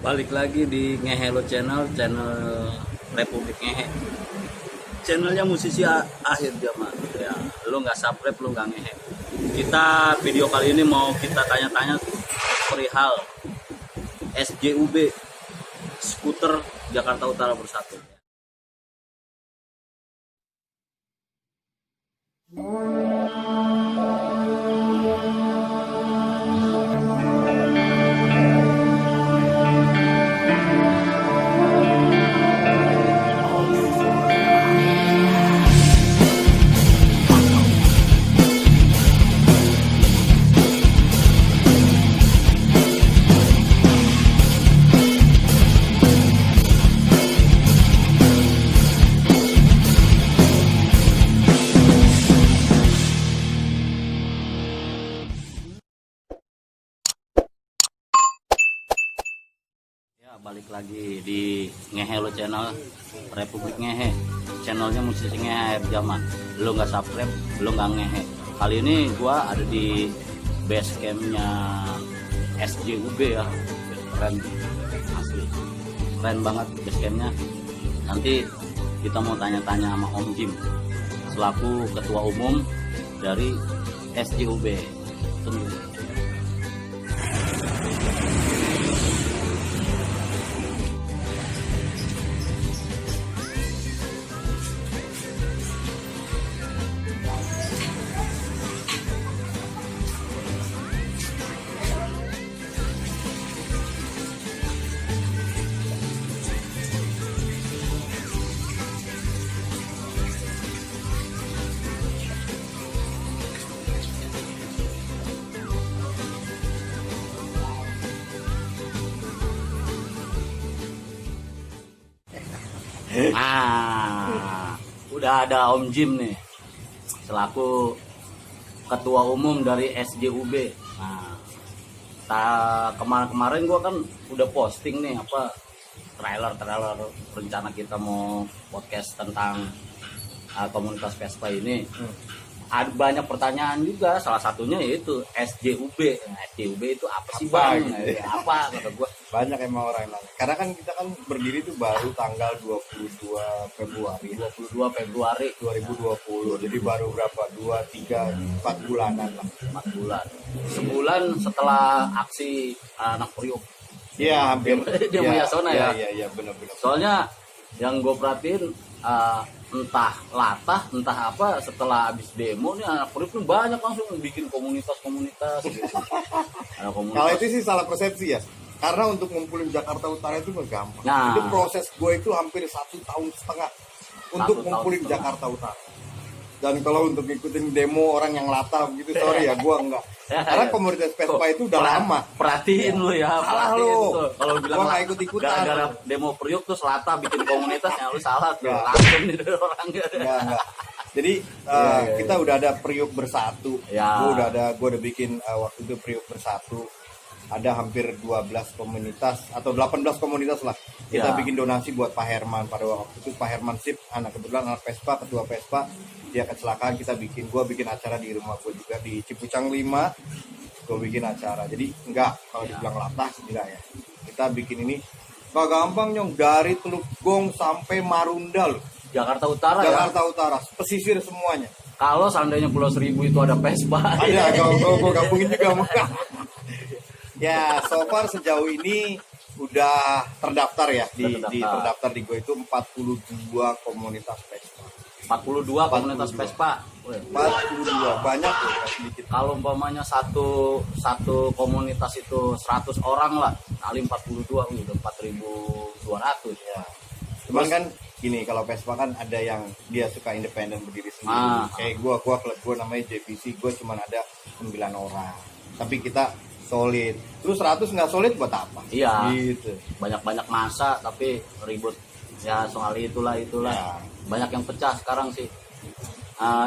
Balik lagi di Ngehelo channel Republik Ngehe. Channelnya musisi akhir zaman. Ya, lo nggak subscribe, lo nggak ngehe. Kita video kali ini mau kita tanya-tanya perihal SJUB skuter Jakarta Utara Bersatu. Balik lagi di Ngehelo channel Republik Ngehe. Channelnya musisi Ngehe akhir zaman. Lo nggak subscribe, lo nggak ngehe. Kali ini gua ada di base campnya SJUB ya. Keren asli, keren banget base campnya. Nanti kita mau tanya-tanya sama Om Jim selaku ketua umum dari SJUB. Tunggu. Udah ada Om Jim nih selaku ketua umum dari SJUB. Kemarin gua kan udah posting nih trailer rencana kita mau podcast tentang komunitas Vespa ini. Ada banyak pertanyaan juga, salah satunya yaitu SJUB. SJUB itu apa sih Bang? Gitu. Apa kata gua? Banyak emang orang yang nanya. Karena kan kita kan berdiri itu baru tanggal 22 Februari 2020. Jadi baru berapa? 2, 3, 4 bulanan lah. 4 bulan. Sebulan setelah aksi anak Priok. Iya, hampir. Dia Yasona ya. Iya, benar-benar. Soalnya yang gue perhatiin entah latah, entah apa, setelah habis demo nih anak Priok nih banyak langsung bikin komunitas gitu. Ada komunitas. Kalau itu sih salah persepsi ya. Karena untuk ngumpulin Jakarta Utara itu nggak gampang. Nah, itu proses gue itu hampir 1,5 tahun untuk ngumpulin Jakarta Utara. Dan kalau untuk ngikutin demo orang yang latah gitu, sorry ya, gue enggak. Karena komunitas Vespa itu udah lama. Perhatiin lu ya, kalau bilang nggak ikut-ikutan. Gara-gara demo Priok terus latah bikin komunitas, yang lu salah tuh. Langsung nih orangnya. Enggak. Jadi kita udah ada Priok Bersatu. Ya. Gue udah bikin waktu itu Priok Bersatu. Ada hampir 12 komunitas atau 18 komunitas lah. Kita bikin donasi buat Pak Herman. Pada waktu itu Pak Herman Sip, kebetulan anak Vespa, ketua Vespa, dia kecelakaan. Gue bikin acara di rumah gue juga di Cipucang 5. Gue bikin acara. Jadi enggak, kalau dibilang latah enggak ya. Kita bikin ini gak gampang Nyong, dari Teluk Gong sampai Marunda loh. Jakarta Utara. Utara, pesisir semuanya. Kalau seandainya Pulau Seribu itu ada Vespa. Ada, gue gabungin juga. Ya, so far sejauh ini udah terdaftar ya terdaftar di gue itu 42 komunitas Vespa. 42 komunitas Vespa. 42 banyak loh, sedikit. Kalau umpamanya satu komunitas itu 100 orang lah, kali 42 udah 4.200 ya. Cuman kan gini, kalau Vespa kan ada yang dia suka independen berdiri sendiri. Kayak gue klub gue namanya JVC, gue cuman ada 9 orang. Tapi kita solid. Terus 100 nggak solid buat apa? Iya. Gitu. Banyak masa tapi ribut ya soal itulah. Ya. Banyak yang pecah sekarang sih.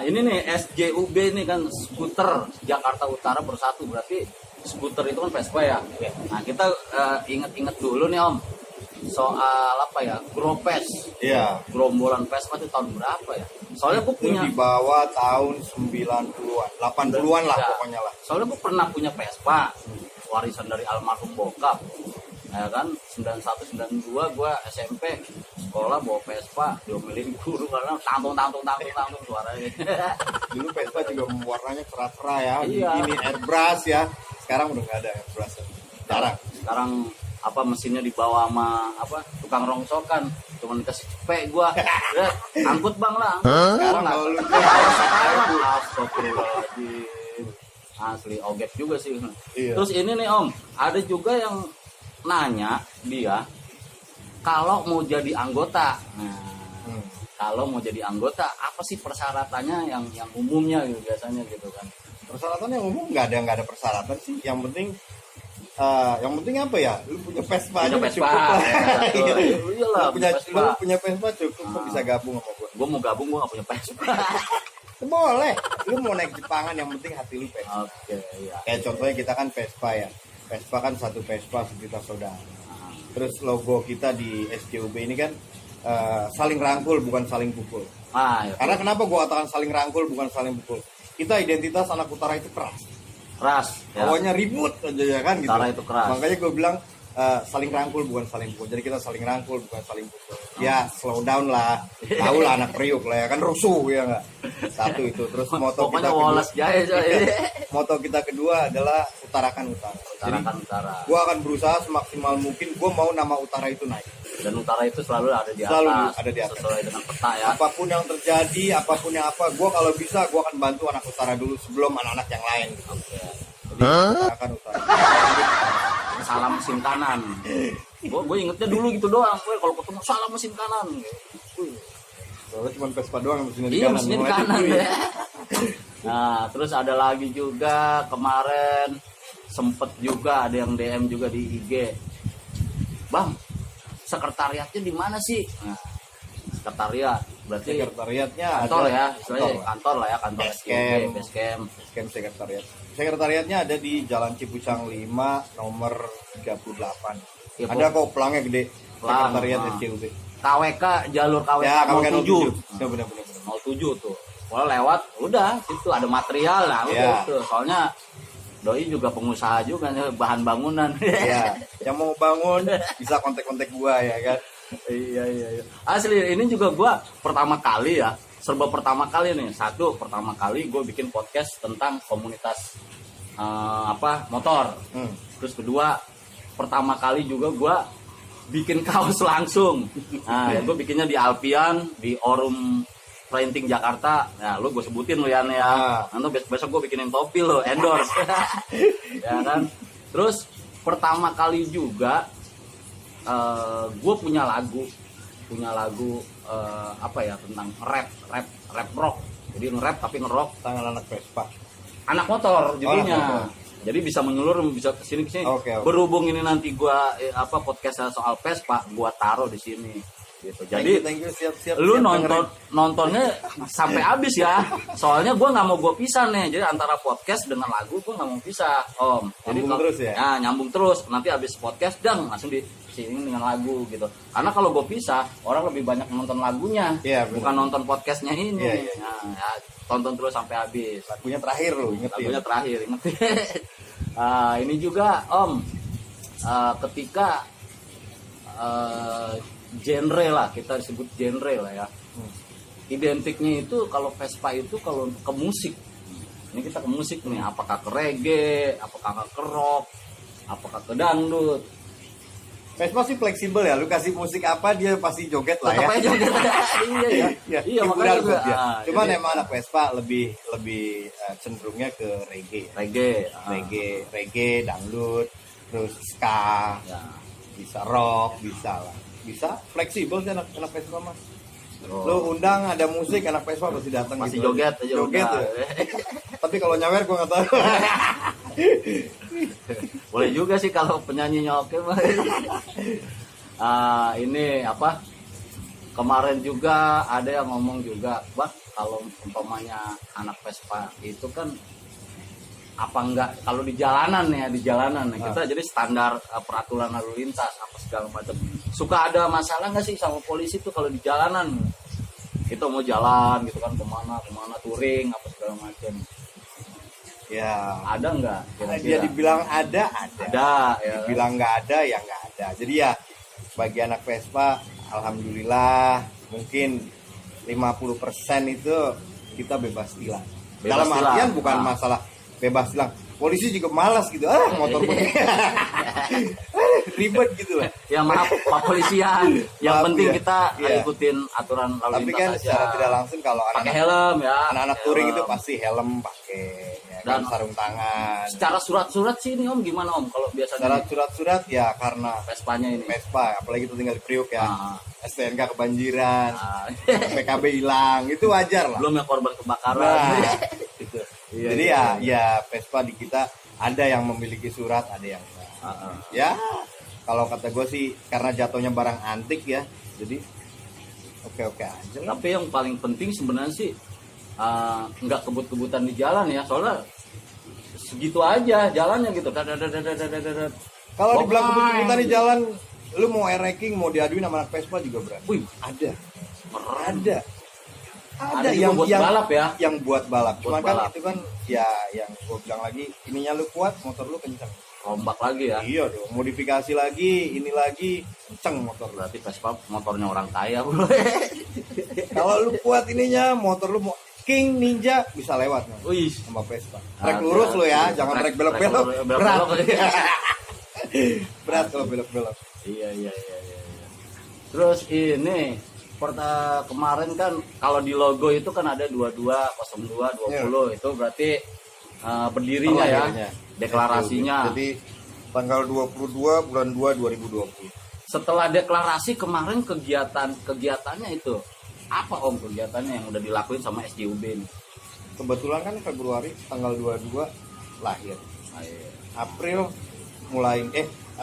Ini nih SJUB ini kan skuter Jakarta Utara Bersatu, berarti skuter itu kan Vespa ya. Nah kita inget dulu nih Om soal Gropes. Iya. Gerombolan Vespa itu tahun berapa ya? Soalnya gue punya di bawah tahun 90-an, 80-an lah pokoknya lah. Soalnya gue pernah punya Vespa, warisan dari almarhum bokap. ya kan 91 92 gua SMP sekolah bawa Vespa diomelin guru karena tangtung suaranya. Dulu Vespa juga warnanya cerah-cerah ya. Iya. Ini airbrush ya. Sekarang udah nggak ada airbrush. Jarang. Sekarang apa mesinnya dibawa sama apa tukang rongsokan, cuman dikasih cepek gua. Udah, angkut bang lah. Sekarang kalau lu Astagfirullahaladzim. Asli oget juga sih. Iya. Terus ini nih Om, ada juga yang nanya dia kalau mau jadi anggota. Nah, kalau mau jadi anggota apa sih persyaratannya yang umumnya gitu biasanya gitu kan? persyaratan yang umum nggak ada persyaratan sih. Yang penting apa ya? Lu punya Vespa aja Punya Vespa, cukup lah. ya, iyalah, Lu punya Vespa cukup, lu bisa gabung sama gua. Gue mau gabung, gue gak punya Vespa. Boleh. Lu mau naik Jepangan yang penting hati lu Vespa. Oke, iya. Kayak contohnya kita kan Vespa ya. Vespa kan satu Vespa sejuta saudara. Terus logo kita di SJUB ini kan saling rangkul bukan saling pukul. Ah, ya. Karena kenapa gua katakan saling rangkul bukan saling pukul? Kita identitas anak utara itu keras. Keras. Ya. Awalnya ribut aja ya kan gitu. Utara itu keras. Makanya gue bilang saling rangkul bukan saling pukul. Jadi kita saling rangkul bukan saling pukul. Ya slow down lah. Tahu lah anak Priuk lah ya kan rusuh ya enggak. Satu itu. Terus moto Pokoknya kita kedua, Wallace Jaya coy. moto kita kedua adalah utarakan utara. Jadi Utarakan utara. gue akan berusaha semaksimal mungkin gue mau nama utara itu naik. Dan utara itu selalu ada di atas. Selalu ada di atas. Sesuai dengan peta ya. Apapun yang terjadi, apapun yang apa, gue kalau bisa gue akan bantu anak utara dulu sebelum anak-anak yang lain. Oke. Jadi utarakan utara. Salam mesin kanan. Gue ingetnya dulu gitu doang. Gue kalau ketemu salam mesin kanan. Soalnya cuma Vespa doang yang mesinnya di Iya kanan. mesinnya di Mulai kanan dikiri. ya. Nah terus ada lagi juga kemarin sempet juga ada yang DM juga di IG. Bang, sekretariatnya di mana sih? Nah, sekretariat berarti Sekretariatnya kantor ada, ya, istilahnya kantor lah ya, kantor Base SJUB, camp. base camp. Camp sekretariat. Sekretariatnya ada di Jalan Cipucang 5 nomor 38. Ya, Ada kok pelangnya gede. Pelang, Sekretariat ah. SJUB. KWK jalur KWK Ya, kamu kan 07. 07. Ya benar-benar. 07 tuh. Kalau lewat udah situ ada material lah udah Ya. tuh. Soalnya doi juga pengusaha juga bahan bangunan. Ya, yang mau bangun bisa kontak-kontak gua ya kan. Iya. Asli ini juga gua pertama kali ya, serba pertama kali nih. Satu, pertama kali gue bikin podcast tentang komunitas motor. Terus kedua, pertama kali juga gua bikin kaos langsung. Nah, gue bikinnya di Alpian, di Orum Printing Jakarta. Nah, lu gue sebutin lu ya. Nanti besok gue bikinin topi lo, endorse. Ya kan? Terus pertama kali juga gue punya lagu tentang rap rock. Jadi nge-rap tapi nge-rock Tangan anak Vespa. anak motor judulnya. anak motor. Jadi bisa menyeluruh, bisa kesini. Oke. Berhubung ini nanti gua podcast soal Vespa, gua taruh di sini. Gitu. Jadi thank you. Siap. lu siap nontonnya sampai habis ya. Soalnya gua nggak mau gua pisah nih. Jadi antara podcast dengan lagu gua nggak mau pisah, Om. Jadi Nyambung terus ya? Nah, nyambung terus. Nanti habis podcast langsung di sini dengan lagu gitu. Karena kalau gua pisah, orang lebih banyak nonton lagunya, Iya, benar. bukan nonton podcastnya ini. Iya. Nah, ya, tonton terus sampai habis. Lagunya terakhir lo, ingetin. Lagunya terakhir, inget. Ini juga Om, ketika genre lah, kita disebut genre lah ya. Identiknya itu kalau Vespa itu kalau ke musik. Ini kita ke musik nih, apakah ke reggae, apakah ke rock, apakah ke dangdut. Vespa sih fleksibel ya, lu kasih musik apa dia pasti joget lah Tetap ya. aja joget. Iya, hiburan makanya buat dia. Cuman jadi emang anak Vespa lebih cenderungnya ke reggae. Reggae, dangdut, terus ska, Ya. bisa rock, bisa lah. Bisa fleksibel sih anak Vespa mah. Oh. Lu undang ada musik anak Vespa pasti datang Masih gitu. joget aja Joget udah. ya. Tapi kalau nyawer gua enggak tahu. Boleh juga sih kalau penyanyinya oke mah. Ini apa? Kemarin juga ada yang ngomong juga, Bang, kalau umpamanya anak Vespa itu kan apa enggak kalau di jalanan ya, kita jadi standar peraturan lalu lintas apa segala macam. Suka ada masalah nggak sih sama polisi tuh kalau di jalanan? Kita mau jalan gitu kan kemana touring apa segala macam. Ya, Ada nggak? dia dibilang ada. Ada ya. Dibilang nggak ada ya nggak ada. ada. Jadi ya bagi anak Vespa alhamdulillah mungkin 50% itu kita bebas tilang. Dalam artian bukan masalah bebas tilang. Polisi juga malas gitu. Motor begini. Ribet gitu lah. Ya maaf Pak Polisian. Yang Maaf, penting ya. kita Iya. ikutin aturan lalu Tapi lintas kan aja. secara tidak langsung kalau Pakai helm ya. anak-anak Pakai touring helm. itu pasti helm pakai, ya kan, Dan sarung tangan. Secara surat-surat sih ini Om gimana Om kalau biasanya Secara surat-surat ya karena Vespanya ini? Vespa, apalagi itu tinggal di Priuk ya. Ah. STNK kebanjiran, Ah. PKB hilang, itu wajar lah. Belum yang korban kebakaran. Nah, gitu. Iya, Jadi iya, ya Vespa di kita ada yang memiliki surat, ada yang enggak. Ya, kalau kata gue sih karena jatuhnya barang antik ya, jadi oke-oke aja lah. Tapi yang paling penting sebenarnya sih nggak kebut-kebutan di jalan ya, soalnya segitu aja jalannya gitu. Kalau dibilang kebut-kebutan di jalan, lu mau air ranking, mau diaduin sama anak Vespa juga berani. Wih, Ada, keren. ada juga buat balap ya. Yang buat balap. Cuman Buat balap. kan itu kan ya yang gue bilang lagi, ininya lu kuat, motor lu kencang. Rombak lagi ya. Iya dong, modifikasi lagi, ini lagi, kenceng motor lu. Berarti Vespa motornya orang kaya bro. Kalau lu kuat ininya, motor lu mau King Ninja bisa lewat nih Wih, sama Vespa. Trek lurus lu ya, jangan trek belok-belok. Berat. Belok-belok. Berat kalau belok-belok. Iya. Terus ini kemarin kan kalau di logo itu kan ada 22, 02, 20 itu berarti berdirinya ya, Akhirnya. deklarasinya. Jadi tanggal 22 bulan 2 2020. Setelah deklarasi kemarin kegiatannya itu apa Om kegiatannya yang udah dilakuin sama SJUB ini? Kebetulan kan Februari tanggal 22 lahir. Ayo. April mulai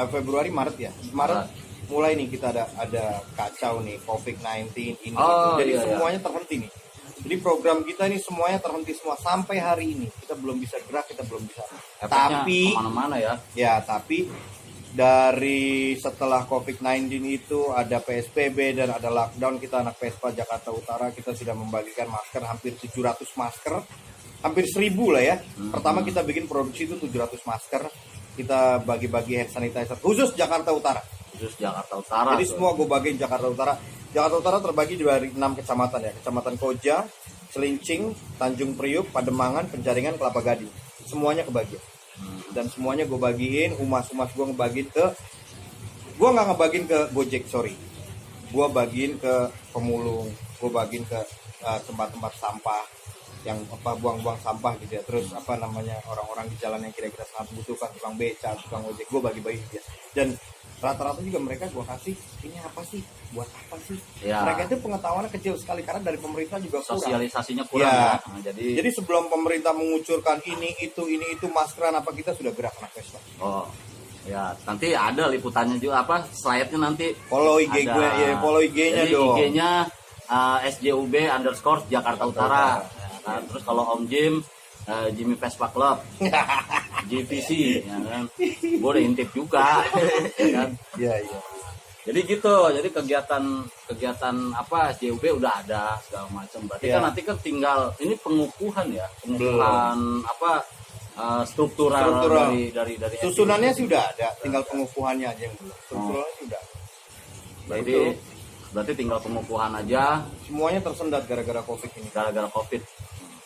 Februari Maret ya. Maret mulai nih kita ada kacau nih COVID-19 ini. Oh, Jadi iya. semuanya terhenti nih. Jadi program kita ini semuanya terhenti semua sampai hari ini. Kita belum bisa gerak, kita belum bisa. Efeknya Tapi kemana-mana ya. ya, tapi dari setelah COVID-19 itu ada PSBB dan ada lockdown, kita anak Vespa Jakarta Utara kita sudah membagikan masker hampir 700 masker. Hampir 1000 lah ya. Pertama kita bikin produksi itu 700 masker. Kita bagi-bagi hand sanitizer khusus Jakarta Utara. Khusus Jakarta Utara. Jadi semua gue bagiin Jakarta Utara. Jakarta Utara terbagi dari 6 kecamatan ya. Kecamatan Koja, Celincing, Tanjung Priuk, Pademangan, Penjaringan, Kelapa Gading. Semuanya kebagian. Dan semuanya gue bagiin, humas-humas gue ngebagiin ke... Gue nggak ngebagiin ke Gojek, sorry. Gue bagiin ke pemulung. Gue bagiin ke tempat-tempat sampah. Yang buang-buang sampah gitu ya. Terus orang-orang di jalan yang kira-kira sangat membutuhkan, tukang beca, tukang ojek. Gue bagi-bagi dia. Dan rata-rata juga mereka gue kasih ini apa sih, buat apa sih ya. Mereka itu pengetahuannya kecil sekali karena dari pemerintah juga kurang. Sosialisasinya kurang Ya. ya. Jadi sebelum pemerintah mengucurkan ini itu maskeran apa, kita sudah gerak anak Vespa. oh ya nanti ada liputannya juga apa slide-nya nanti Follow IG gue ya, follow IG-nya jadi dong. IG-nya SJUB_ Jakarta Utara. Ya, kan? Terus kalau Om Jim Jimmy Vespa Club GVC ya kan. Gue udah intip juga ya kan. Iya. Jadi gitu, jadi kegiatan apa SJUB udah ada segala macam. Berarti Ya. kan nanti kan tinggal ini pengukuhan apa struktural dari Susunannya sudah ada, tinggal pengukuhannya aja yang belum. Strukturalnya sudah. berarti tinggal pengukuhan aja Semuanya tersendat gara-gara COVID ini. gara-gara COVID.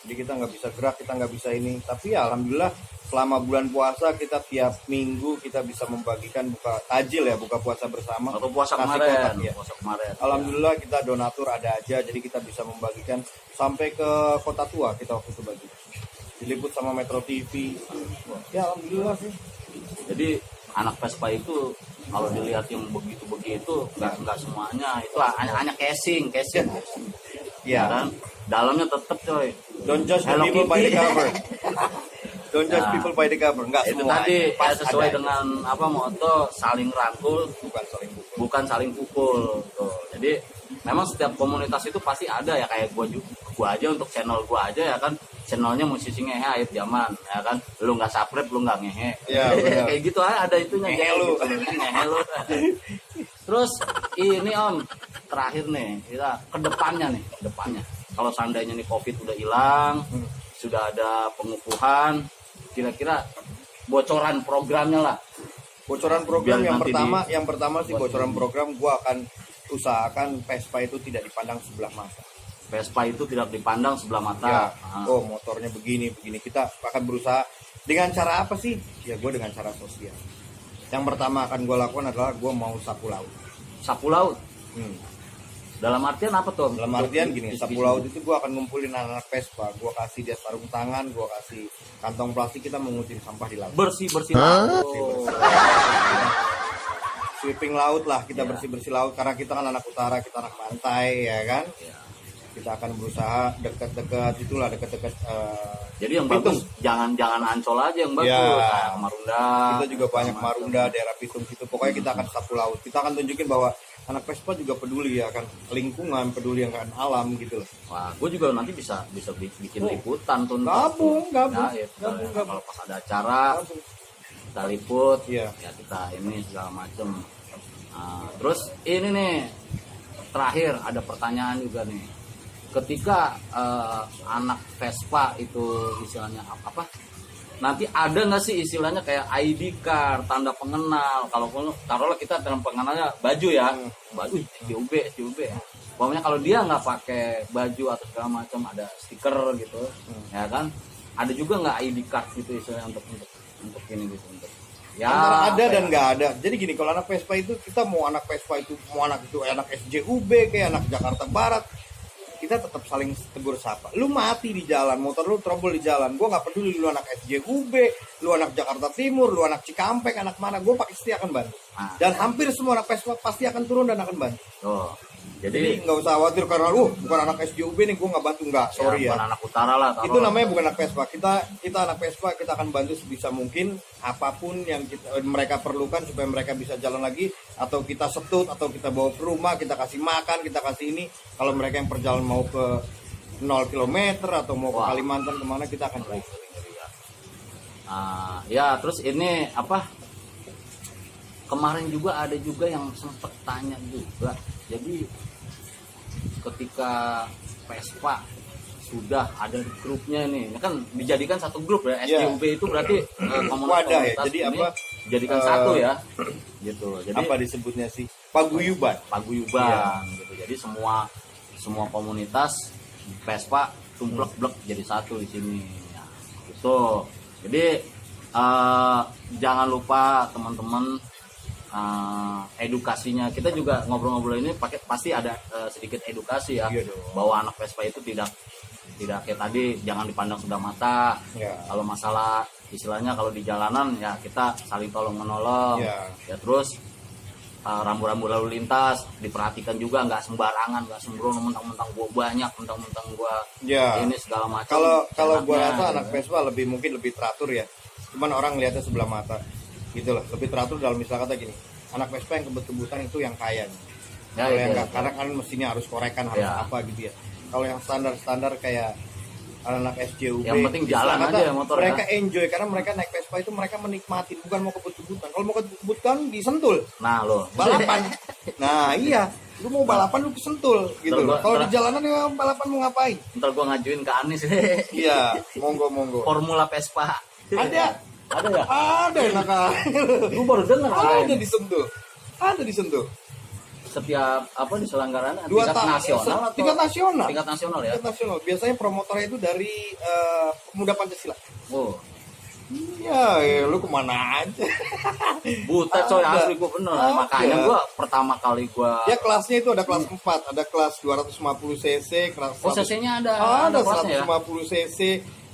Jadi kita nggak bisa gerak, kita nggak bisa ini. Tapi ya alhamdulillah selama bulan puasa kita tiap minggu kita bisa membagikan buka tajil ya, buka puasa bersama. Atau puasa Nasi kemarin, kotak, ya. puasa kemarin. Alhamdulillah kita donatur ada aja, jadi kita bisa membagikan sampai ke Kota Tua kita waktu itu bagi. Diliput sama Metro TV. Ya alhamdulillah sih. Jadi anak Vespa itu kalau dilihat yang begitu-begitu nggak semuanya itu hanya casing Ya. kan dalamnya tetep coy. Don't judge the Hello people by the Kitty. cover. Don't judge Nah, people by the cover. Enggak itu semua. tadi Pas sesuai ada. dengan apa moto saling rangkul Bukan saling pukul. bukan saling pukul tuh. Jadi memang setiap komunitas itu pasti ada ya, kayak gua aja untuk channel gua aja ya kan, channelnya musisi ngehe akhir zaman ya kan, lu nggak subscribe lu nggak ngehe. Ya, benar. Kayak gitu ada itunya Ngehe kayak lu. gitu. Ngehe lu. Terus ini Om terakhir nih kita kedepannya kalau seandainya nih COVID udah hilang, sudah ada pengukuhan, kira-kira bocoran programnya lah Bocoran program Biar yang nanti pertama sih buat bocoran ini. program gua akan usahakan Vespa itu tidak dipandang sebelah mata. Vespa itu tidak dipandang sebelah mata. Ya, Ah. oh motornya begini. Kita akan berusaha dengan cara apa sih? Ya gue dengan cara sosial. Yang pertama akan gue lakukan adalah gue mau sapu laut. Sapu laut. Hmm. Dalam artian apa tuh? Dalam artian gini, sapu laut itu gue akan ngumpulin anak-anak Vespa. Gue kasih dia sarung tangan, gue kasih kantong plastik, kita mengutin sampah di laut. Bersih laut. Sweeping laut lah, kita Ya. bersih laut karena kita kan anak utara, kita anak pantai ya kan. Ya. Kita akan berusaha dekat-dekat itulah, dekat-dekat Jadi yang Pitung. bagus jangan Ancol aja yang bagus. Ya. Nah, Marunda. Kita juga banyak Macam. Marunda, daerah Pitung situ. Pokoknya kita akan sapu laut. Kita akan tunjukin bahwa anak Vespa juga peduli ya akan lingkungan, peduli akan alam gitu loh. Wah, gue juga nanti bisa bikin Oh. liputan tuh. Gabung. Ya, kalau pas ada acara kita liput, Iya. ya kita ini segala macem. Nah, terus ini nih terakhir ada pertanyaan juga nih. Ketika anak Vespa itu istilahnya apa? Nanti ada nggak sih istilahnya kayak ID card, tanda pengenal? Kalau taruhlah kita dalam pengenalnya baju ya, baju SJUB. Pokoknya kalau dia nggak pakai baju atau segala macam ada stiker gitu, ya kan? Ada juga nggak ID card gitu istilahnya untuk ini gitu untuk. Ya, Antara ada apa dan ya? nggak ada. Jadi gini, kalau anak Vespa itu kita mau anak Vespa itu mau anak SJUB kayak anak Jakarta Barat, kita tetap saling tegur sapa. Lu mati di jalan, motor lu trouble di jalan, gue nggak peduli lu anak SJUB, lu anak Jakarta Timur, lu anak Cikampek, anak mana, gue pasti akan bantu. Nah. Dan hampir semua anak Vespa pasti akan turun dan akan bantu. Tuh. Jadi Jadi nggak usah khawatir karena bukan anak SJUB nih gue nggak bantu, nggak, sorry ya. bukan anak utara lah. Itu namanya bukan anak Vespa. Kita anak Vespa, kita akan bantu sebisa mungkin apapun yang mereka perlukan supaya mereka bisa jalan lagi, atau kita setut, atau kita bawa ke rumah, kita kasih makan, kita kasih ini. Kalau mereka yang perjalanan mau ke 0 km atau mau ke Wah. Kalimantan kemana, kita akan baik. Ya terus ini apa? Kemarin juga ada juga yang sempet tanya juga. Jadi ketika Vespa sudah ada di grupnya nih, ini kan dijadikan satu grup ya. Ya. SJUB itu berarti Wadah ya. komunitas Jadi ini apa? dijadikan satu ya, gitu. Jadi Apa disebutnya sih? Paguyuban. paguyuban gitu. Jadi semua komunitas Vespa tumplek-blek jadi satu di sini. Ya, gitu. Jadi jangan lupa teman-teman, edukasinya kita juga ngobrol-ngobrol ini pasti ada sedikit edukasi ya. Iya dong. Bahwa anak Vespa itu tidak kayak tadi, jangan dipandang sebelah mata. Ya. Kalau masalah istilahnya kalau di jalanan ya kita saling tolong menolong. Ya. Ya terus rambu-rambu lalu lintas diperhatikan juga, nggak sembarangan, nggak sembrono mentang-mentang gua banyak, mentang-mentang gua Ya. ini segala macam. Kalau gua Enaknya, rasa gitu. anak Vespa mungkin lebih teratur ya. Cuman orang lihatnya sebelah mata. Gitu loh, lebih teratur dalam misalnya kata gini. Anak Vespa yang kebut-kebutan itu yang kaya. Ya, Kalau itu, yang ya. nggak, karena kan mesinnya harus korekan, harus Ya. apa gitu ya. Kalau yang standar kayak anak SJUB, Yang penting jalan misalnya aja kata, ya motor mereka ya. enjoy karena mereka naik Vespa itu mereka menikmati, bukan mau kebut-kebutan. Kalau mau kebut-kebutan disentul, Nah lo balapan. Nah iya, lu mau balapan lu kesentul gitu Ntar loh. gua- Kalau ntar- di jalanan ya balapan mau ngapain? ntar gua ngajuin ke Anis Iya, monggo. Formula Vespa. Ada ya? Ada enak aja. Gua baru dengar Ada disentuh. setiap apa diselenggarakan Dua tingkat tahun nasional atau tingkat nasional. tingkat nasional ya. Tingkat nasional. Biasanya promotornya itu dari Pemuda Pancasila. Oh, Ya, lu kemana aja? buta coy, Ada. asli gua bener. Ada. Makanya gua pertama kali gua Ya kelasnya itu ada kelas 4, ada kelas 250 cc, kelas oh CC-nya ada ada kelasnya ya. 150 cc,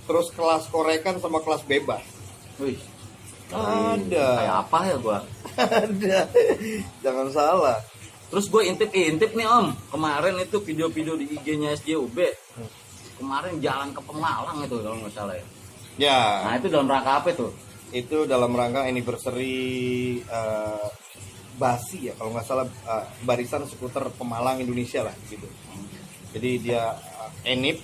terus kelas korekan sama kelas bebas. Wih, Ada. kayak apa ya gua? Ada. Jangan salah. Terus gue intip nih Om, kemarin itu video-video di IG-nya SJUB. Kemarin jalan ke Pemalang itu kalau nggak salah ya. Ya, Nah itu dalam rangka apa itu? itu dalam rangka anniversary Basi ya kalau nggak salah, barisan skuter Pemalang Indonesia lah gitu. Jadi dia enip,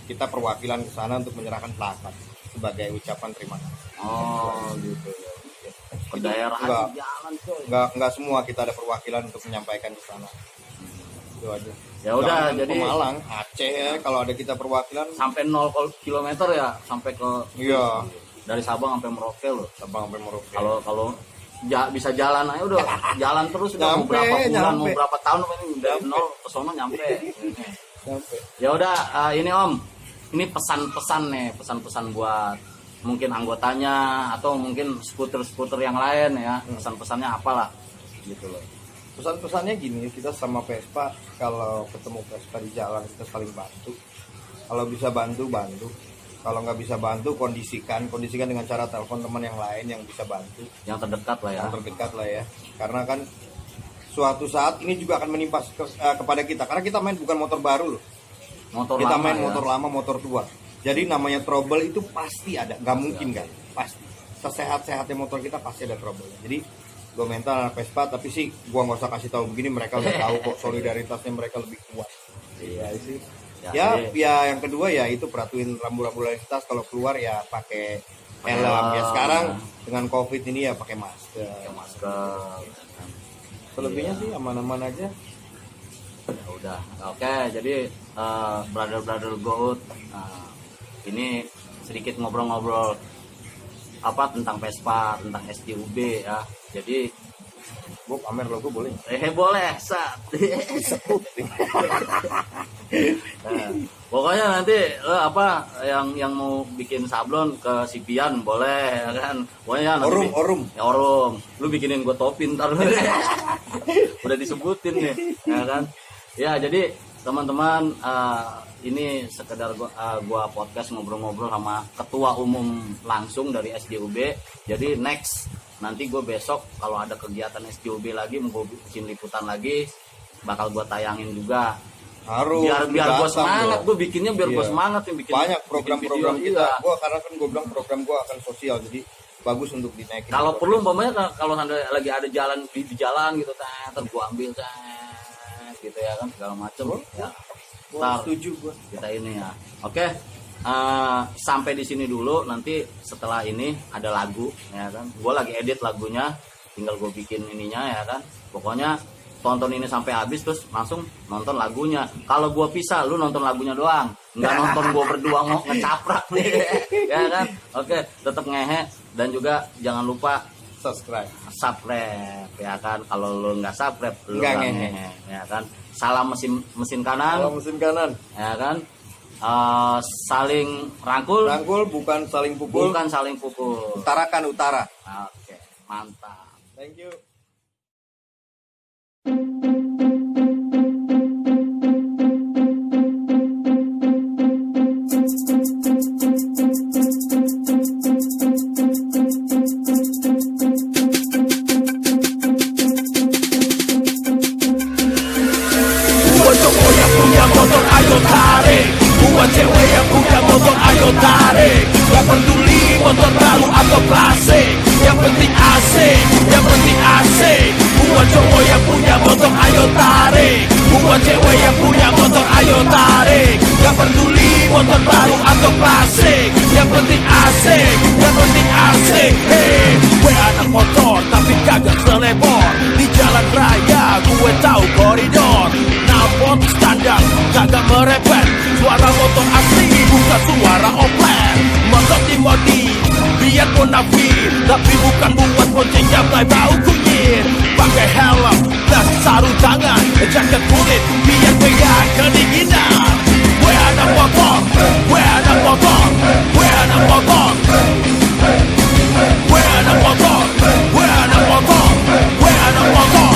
kita perwakilan ke sana untuk menyerahkan plakat sebagai ucapan terima kasih. Oh gitu ya. Ke daerah Enggak. aja jalan coy. Nggak semua kita ada perwakilan untuk menyampaikan ke sana. Itu aja. Ya udah, Jangan jadi Pemalang, Aceh ya, kalau ada kita perwakilan sampai 0 km ya, sampai ke iya dari Sabang sampai Merauke loh. Sabang sampai Merauke. Kalau bisa jalan aja udah jalan terus udah mau berapa bulan mau berapa tahun ini dari nol ke sono nyampe. Ya udah ini Om, ini pesan-pesan nih, pesan-pesan buat mungkin anggotanya atau mungkin skuter-skuter yang lain ya, pesan-pesannya apalah gitu loh. Pesan-pesannya gini, kita sama Vespa kalau ketemu Vespa di jalan kita saling bantu. Kalau bisa bantu, kalau nggak bisa bantu kondisikan dengan cara telepon teman yang lain yang bisa bantu, yang terdekat lah ya, karena kan suatu saat ini juga akan menimpa kepada kita, karena kita main bukan motor baru loh, kita main motor lama, motor tua. Jadi namanya trouble itu pasti ada, nggak mungkin kan, pasti sesehat-sehatnya motor kita pasti ada trouble. Jadi gue mental anak Vespa, tapi sih gue nggak usah kasih tahu begini, mereka udah tahu kok solidaritasnya mereka lebih kuat. Iya sih. Ya yang kedua ya itu perhatiin rambu-rambu lalu lintas, kalau keluar ya pakai helm. Ya sekarang dengan COVID ini ya pakai masker. Selebihnya sih aman-aman aja. Ya udah. Oke, jadi brother goat. Ini sedikit ngobrol-ngobrol tentang Vespa, tentang STUB ya. Jadi gue pamer logo boleh? Boleh, pokoknya nanti yang mau bikin sablon ke Sipian boleh ya kan. Pokoknya Orum. Lu bikinin gue topi ntar. Udah disebutin nih ya kan. Ya jadi teman-teman ini sekedar gua podcast ngobrol-ngobrol sama ketua umum langsung dari SDUB. Jadi next nanti gue besok kalau ada kegiatan SDUB lagi mau gue bikin liputan lagi, bakal gue tayangin juga. Harus biar gue semangat, gue bikinnya biar gue semangat yang bikin banyak program-program kita. Gue karena kan gue bilang program gue akan sosial, jadi bagus untuk dinaikin. Kalau perlu umpamanya kalau lagi ada jalan di jalan gitu, ntar gue ambil gitu ya kan segala macem. Ya. Setuju gue. Kita ini ya. Oke. Sampai di sini dulu, nanti setelah ini ada lagu ya kan, gue lagi edit lagunya, tinggal gue bikin ininya ya kan. Pokoknya tonton ini sampai habis terus langsung nonton lagunya. Kalau gue pisah, lu nonton lagunya doang, nggak nonton gue berdua mau ngecaprak nih ya kan. Oke, tetap ngehe dan juga jangan lupa subscribe ya kan. Kalau lu nggak subscribe lu nggak ngehe ya kan. Salam mesin kanan ya kan. Saling rangkul bukan saling pukul. Utarakan utara. Oke, mantap. Thank you. Buat cowok yang punya motor ayo tarik, buat cewek yang punya motor ayo tarik. Gak peduli motor baru atau klasik, yang penting asik, yang penting asik. Buat cowok yang punya motor ayo tarik, buat cewek yang punya motor ayo tarik. Gak peduli motor baru atau klasik, yang penting asik, yang penting asik. Hey, gue anak motor tapi kagak selebor, di jalan raya gue tahu koridor. Nalpot standar kagak merepet, suara motor asli bukan suara oplet. Motor dimodi biar bonafit, tapi bukan buat bonceng jambai bau kunyit. Pakai helm plus sarung tangan, jaket kulit biar beda kedinginan. Gue anak motor, gue anak motor, gue anak motor, gue anak motor, gue anak motor, gue anak motor.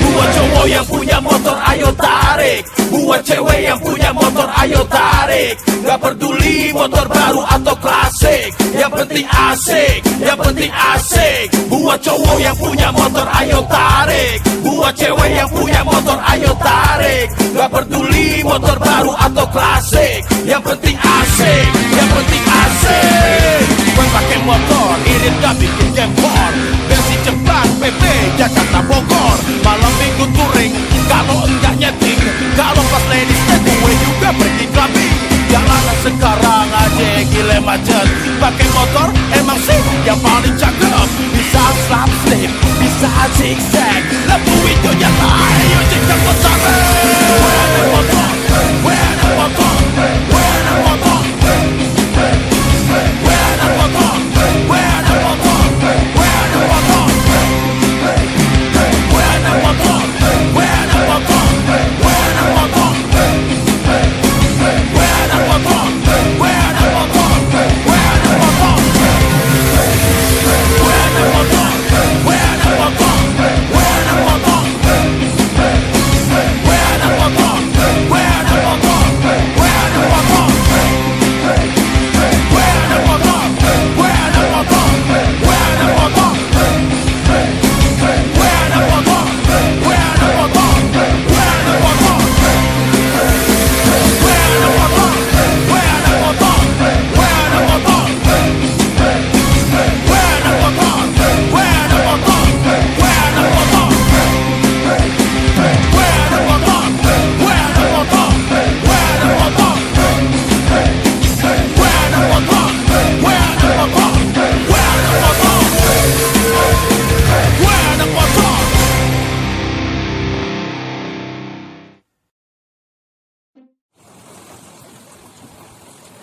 Buat cowok yang punya motor ayo tarik, buat cewek yang punya motor ayo tarik. Gak peduli motor baru atau klasik, yang penting asik, yang penting asik. Buat cowok yang punya motor ayo tarik, buat cewek yang punya motor ayo tarik. Gak peduli motor baru atau klasik, yang penting asik, yang penting asik. Gue pakai motor irit gak bikin jempol, bensin cepat PP Jakarta Bogor. Malam minggu touring, kalau enggak nyeting, kalau pas ladies gue juga pergi clubbing. Jalanan sekarang aja gile macet, pakai motor emang sih yang paling cakep. Bisa slap slip, bisa zigzag, lampu hijaunya ayo cekak motor. Gue anak motor, gue anak motor, gue anak motor, gue anak motor, gue anak motor, gue anak motor.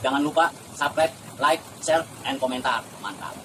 Jangan lupa subscribe, like, share, and komentar. Mantap.